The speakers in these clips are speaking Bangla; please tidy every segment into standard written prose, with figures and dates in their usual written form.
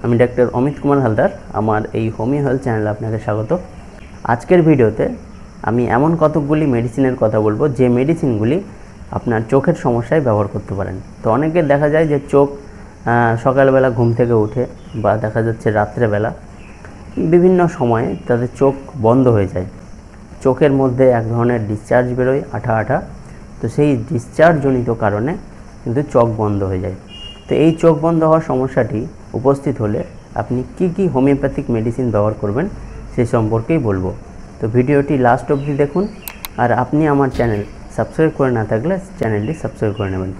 আমি ডাক্তার অমিত কুমার হালদার। আমার এই হোমিও হেলথ চ্যানেলে আপনাকে স্বাগত। আজকের ভিডিওতে আমি এমন কতকগুলি মেডিসিনের কথা বলবো যে মেডিসিনগুলি আপনার চোখের সমস্যায় ব্যবহার করতে পারেন। তো অনেকের দেখা যায় যে চোখ সকালবেলা ঘুম থেকে উঠে বা দেখা যাচ্ছে রাত্রেবেলা বিভিন্ন সময়ে তাদের চোখ বন্ধ হয়ে যায়। চোখের মধ্যে এক ধরনের ডিসচার্জ বেরোয় আঠা আঠা, তো সেই ডিসচার্জজনিত কারণে কিন্তু চোখ বন্ধ হয়ে যায়। তো এই চোখ বন্ধ হওয়ার সমস্যাটি উপস্থিত হলে আপনি কি হোমিওপ্যাথিক মেডিসিন ব্যবহার করবেন সে সম্পর্কেই বলবো। তো ভিডিওটি লাস্ট অবধি দেখুন। আর আপনি আমার চ্যানেল সাবস্ক্রাইব করে না থাকলে চ্যানেলটি সাবস্ক্রাইব করে নেবেন।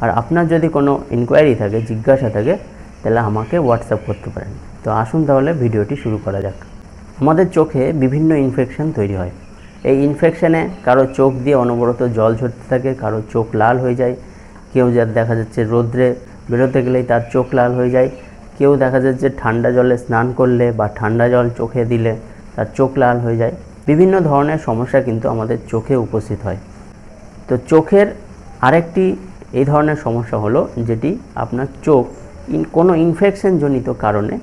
আর আপনার যদি কোনো ইনকোয়ারি থাকে, জিজ্ঞাসা থাকে, তাহলে আমাকে হোয়াটসঅ্যাপ করতে পারেন। তো আসুন তাহলে ভিডিওটি শুরু করা যাক। আমাদের চোখে বিভিন্ন ইনফেকশন তৈরি হয়। এই ইনফেকশনে কারো চোখ দিয়ে অনবরত জল ঝরতে থাকে, কারো চোখ লাল হয়ে যায়, কেউ যার দেখা যাচ্ছে রোদ্রে বেরোতে গেলেই তার চোখ লাল হয়ে যায়, কেউ দেখা যাচ্ছে ঠান্ডা জলে স্নান করলে বা ঠান্ডা জল চোখে দিলে তার চোখ লাল হয়ে যায়। বিভিন্ন ধরনের সমস্যা কিন্তু আমাদের চোখে উপস্থিত হয়। তো চোখের আরেকটি এই ধরনের সমস্যা হলো যেটি আপনার চোখ কোনো ইনফেকশনজনিত কারণে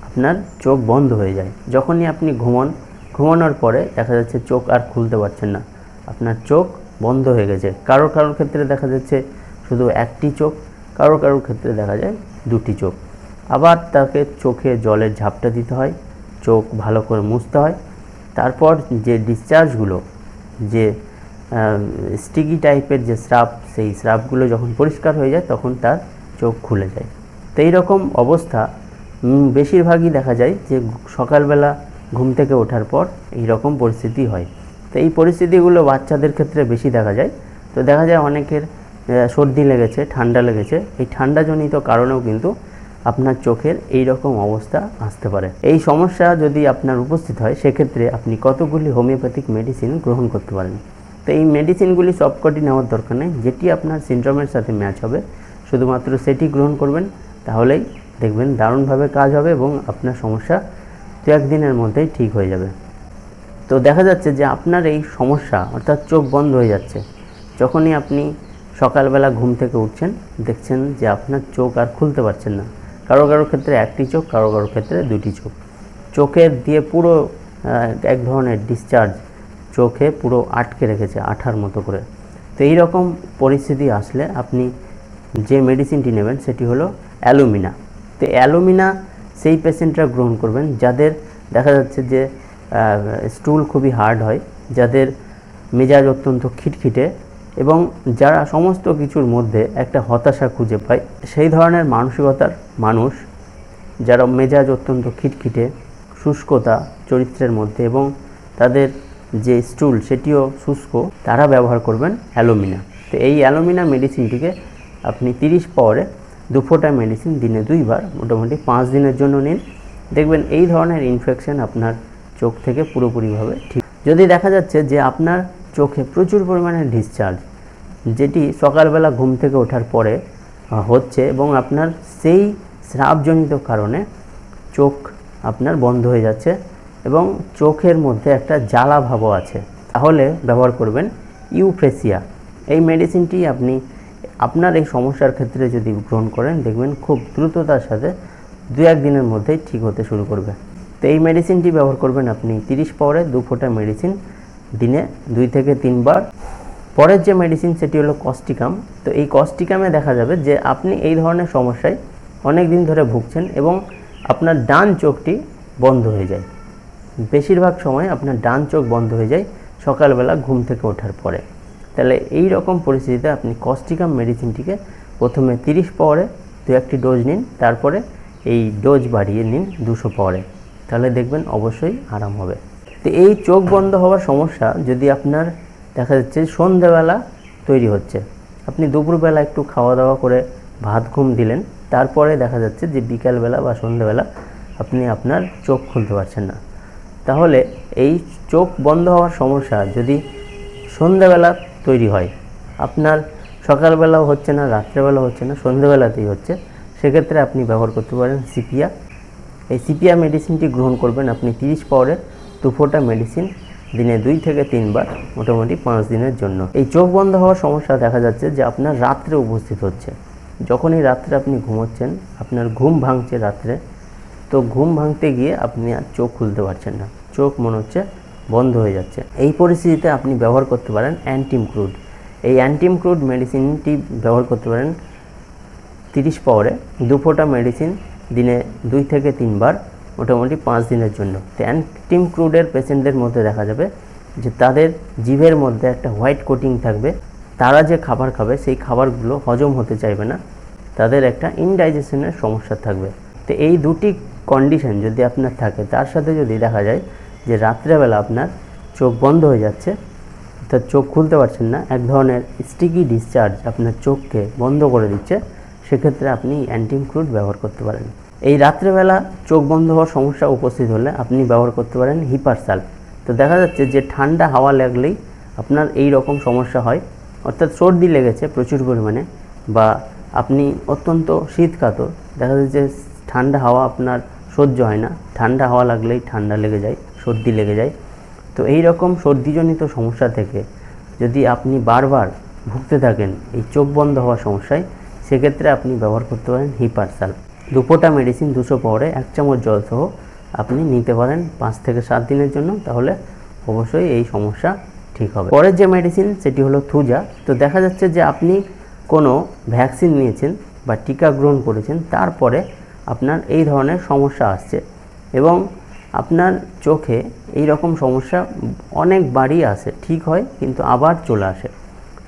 আপনার চোখ বন্ধ হয়ে যায়। যখনই আপনি ঘুমানোর পরে দেখা যাচ্ছে চোখ আর খুলতে পারছেন না, আপনার চোখ বন্ধ হয়ে গেছে। কারোর ক্ষেত্রে দেখা যাচ্ছে শুধু একটি চোখ, কারোর ক্ষেত্রে দেখা যায় দুটি চোখ। আবার তাকে চোখে জলের ঝাপটা দিতে হয়, চোখ ভালো করে মুছতে হয়। তারপর যে ডিসচার্জগুলো, যে স্টিকি টাইপের যে স্রাব, সেই স্রাবগুলো যখন পরিষ্কার হয়ে যায় তখন তার চোখ খুলে যায়। তো এইরকম অবস্থা বেশিরভাগই দেখা যায় যে সকালবেলা ঘুম থেকে ওঠার পর এই রকম পরিস্থিতি হয়। তো এই পরিস্থিতিগুলো বাচ্চাদের ক্ষেত্রে বেশি দেখা যায়। তো দেখা যায় অনেকের সর্দি লেগেছে, ঠান্ডা লেগেছে, এই ঠান্ডাজনিত কারণেও কিন্তু আপনার চোখের এই রকম অবস্থা আসতে পারে। এই সমস্যা যদি আপনার উপস্থিত হয় সেক্ষেত্রে আপনি কতগুলি হোমিওপ্যাথিক মেডিসিন গ্রহণ করতে পারেন। তো এই মেডিসিনগুলি সবকটি নেওয়ার দরকার নেই, যেটি আপনার সিনড্রোমের সাথে ম্যাচ হবে শুধুমাত্র সেটি গ্রহণ করবেন, তাহলেই দেখবেন দারুণভাবে কাজ হবে এবং আপনার সমস্যা 1 দিনের মধ্যেই ঠিক হয়ে যাবে। তো দেখা যাচ্ছে যে আপনার এই সমস্যা অর্থাৎ চোখ বন্ধ হয়ে যাচ্ছে, যখনই আপনি সকালবেলা ঘুম থেকে উঠছেন দেখছেন যে আপনার চোখ আর খুলতে পারছেন না। কারো ক্ষেত্রে একটি চোখ, কারো ক্ষেত্রে দুটি চোখ। চোখের দিয়ে পুরো এক ধরনের ডিসচার্জ চোখে পুরো আটকে রেখেছে আঠার মতো করে। তো এই রকম পরিস্থিতি আসলে আপনি যে মেডিসিনটি নেবেন সেটি হলো অ্যালুমিনা। তো অ্যালুমিনা সেই পেশেন্টরা গ্রহণ করবেন যাদের দেখা যাচ্ছে যে স্টুল খুবই হার্ড হয়, যাদের মেজাজ অত্যন্ত খিটখিটে এবং যারা সমস্ত কিছুর মধ্যে একটা হতাশা খুঁজে পায়, সেই ধরনের মানসিকতার মানুষ যারা মেজাজ অত্যন্ত খিটখিটে, শুষ্কতা চরিত্রের মধ্যে এবং তাদের যে স্টুল সেটিও শুষ্ক, তারা ব্যবহার করবেন অ্যালুমিনা। তো এই অ্যালুমিনা মেডিসিনটিকে আপনি 30 পাওয়ারে 2 ফোঁটা মেডিসিন দিনে 2 বার মোটামুটি 5 দিনের জন্য নিন। দেখবেন এই ধরনের ইনফেকশন আপনার চোখ থেকে পুরোপুরিভাবে ঠিক। যদি দেখা যাচ্ছে যে আপনার চোখে প্রচুর পরিমাণে ডিসচার্জ, যেটি সকালবেলা ঘুম থেকে ওঠার পরে হচ্ছে এবং আপনার সেই স্রাবজনিত কারণে চোখ আপনার বন্ধ হয়ে যাচ্ছে এবং চোখের মধ্যে একটা জ্বালা ভাবও আছে, তাহলে ব্যবহার করবেন ইউফ্রেসিয়া। এই মেডিসিনটি আপনি আপনার এই সমস্যার ক্ষেত্রে যদি গ্রহণ করেন দেখবেন খুব দ্রুততার সাথে 2-1 দিনের মধ্যেই ঠিক হতে শুরু করবে। তো এই মেডিসিনটি ব্যবহার করবেন আপনি 30 পাওয়ারে 2 ফোঁটা মেডিসিন দিনে 2 থেকে 3 বার। পরের যে মেডিসিন সেটি হলো কস্টিকাম। তো এই কস্টিকামে দেখা যাবে যে আপনি এই ধরনের সমস্যায় অনেক দিন ধরে ভুগছেন এবং আপনার ডান চোখটি বন্ধ হয়ে যায়। বেশিরভাগ সময় আপনার ডান চোখ বন্ধ হয়ে যায় সকালবেলা ঘুম থেকে ওঠার পরে। তাহলে এই রকম পরিস্থিতিতে আপনি কস্টিকাম মেডিসিনটিকে প্রথমে 30 পাওয়ারে 2-1টি ডোজ নিন, তারপরে এই ডোজ বাড়িয়ে নিন 200 পাওয়ারে, তাহলে দেখবেন অবশ্যই আরাম হবে। তো এই চোখ বন্ধ হওয়ার সমস্যা যদি আপনার দেখা যাচ্ছে সন্ধ্যেবেলা তৈরি হচ্ছে, আপনি দুপুরবেলা একটু খাওয়া দাওয়া করে ভাত ঘুম দিলেন, তারপরে দেখা যাচ্ছে যে বিকালবেলা বা সন্ধ্যেবেলা আপনি আপনার চোখ খুলতে পারছেন না, তাহলে এই চোখ বন্ধ হওয়ার সমস্যা যদি সন্ধ্যেবেলা তৈরি হয়, আপনার সকালবেলাও হচ্ছে না, রাত্রেবেলাও হচ্ছে না, সন্ধ্যেবেলাতেই হচ্ছে, সেক্ষেত্রে আপনি ব্যবহার করতে পারেন সিপিয়া। এই সিপিয়া মেডিসিনটি গ্রহণ করবেন আপনি 30 পাওয়ারে 2 ফোঁটা মেডিসিন দিনে 2 থেকে 3 বার মোটামুটি 5 দিনের জন্য। এই চোখ বন্ধ হওয়ার সমস্যা দেখা যাচ্ছে যে আপনার রাত্রে উপস্থিত হচ্ছে। যখনই রাত্রে আপনি ঘুমোচ্ছেন, আপনার ঘুম ভাঙছে রাত্রে, তো ঘুম ভাঙতে গিয়ে আপনি আর চোখ খুলতে পারছেন না, চোখ মনে হচ্ছে বন্ধ হয়ে যাচ্ছে। এই পরিস্থিতিতে আপনি ব্যবহার করতে পারেন অ্যান্টিমক্রুড। এই অ্যান্টিমক্রুড মেডিসিনটি ব্যবহার করতে পারেন 30 পাওয়ারে 2 ফোঁটা মেডিসিন দিনে 2 থেকে 3 বার, মোটামুটি 5 দিনের জন্য। তো অ্যান্টিমক্রুডের পেশেন্টদের মধ্যে দেখা যাবে যে তাদের জিভের মধ্যে একটা হোয়াইট কোটিং থাকবে, তারা যে খাবার খাবে সেই খাবারগুলো হজম হতে চাইবে না, তাদের একটা ইনডাইজেশনের সমস্যা থাকবে। তো এই দুটি কন্ডিশন যদি আপনার থাকে, তার সাথে যদি দেখা যায় যে রাত্রেবেলা আপনার চোখ বন্ধ হয়ে যাচ্ছে, অর্থাৎ চোখ খুলতে পারছেন না, এক ধরনের স্টিকি ডিসচার্জ আপনার চোখকে বন্ধ করে দিচ্ছে, সেক্ষেত্রে আপনি অ্যান্টিমক্রুড ব্যবহার করতে পারেন। এই রাত্রেবেলা চোখ বন্ধ হওয়ার সমস্যা উপস্থিত হলে আপনি ব্যবহার করতে পারেন হিপারসাল্ফ। তো দেখা যাচ্ছে যে ঠান্ডা হাওয়া লাগলেই আপনার এই রকম সমস্যা হয়, অর্থাৎ সর্দি লেগেছে প্রচুর পরিমাণে, বা আপনি অত্যন্ত শীতকাতর, দেখা যাচ্ছে যে ঠান্ডা হাওয়া আপনার সহ্য হয় না, ঠান্ডা হাওয়া লাগলেই ঠান্ডা লেগে যায়, সর্দি লেগে যায়। তো এই রকম সর্দিজনিত সমস্যা থেকে যদি আপনি বারবার ভুগতে থাকেন এই চোখ বন্ধ হওয়ার সমস্যায়, সেক্ষেত্রে আপনি ব্যবহার করতে পারেন হিপারসাল্ফ। 2 ফোঁটা মেডিসিন 200 পাওয়ারে 1 চামচ জল সহ আপনি নিতে পারেন 5 থেকে 7 দিনের জন্য, তাহলে অবশ্যই এই সমস্যা ঠিক হবে। পরের যে মেডিসিন সেটি হলো থুজা। তো দেখা যাচ্ছে যে আপনি কোনো ভ্যাকসিন নিয়েছেন বা টিকা গ্রহণ করেছেন, তারপরে আপনার এই ধরনের সমস্যা আসছে এবং আপনার চোখে এই রকম সমস্যা অনেকবারই আসে, ঠিক হয় কিন্তু আবার চলে আসে।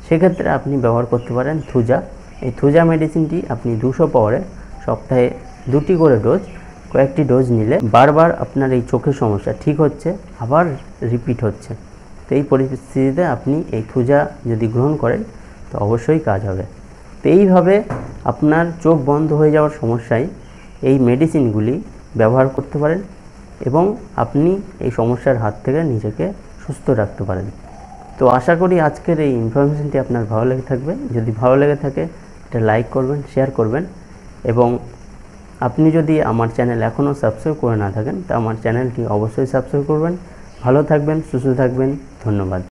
সেক্ষেত্রে আপনি ব্যবহার করতে পারেন থুজা। এই থুজা মেডিসিনটি আপনি 200 পাওয়ারে সপ্তাহে 2টি করে ডোজ, কয়েকটি ডোজ নিলে বারবার আপনার এই চোখের সমস্যা ঠিক হচ্ছে, আবার রিপিট হচ্ছে। তো এই পরিস্থিতিতে আপনি এই থুজা যদি গ্রহণ করেন তো অবশ্যই কাজ হবে। তো এইভাবে আপনার চোখ বন্ধ হয়ে যাওয়ার সমস্যায় এই মেডিসিনগুলি ব্যবহার করতে পারেন এবং আপনি এই সমস্যার হাত থেকে নিজেকে সুস্থ রাখতে পারেন। তো আশা করি আজকের এই ইনফরমেশনটি আপনার ভালো লেগে থাকবে। যদি ভালো লেগে থাকে এটা লাইক করবেন, শেয়ার করবেন, এবং আপনি যদি আমার চ্যানেল এখনও সাবস্ক্রাইব করে না থাকেন তো আমার চ্যানেলটি অবশ্যই সাবস্ক্রাইব করবেন। ভালো থাকবেন, সুস্থ থাকবেন, ধন্যবাদ।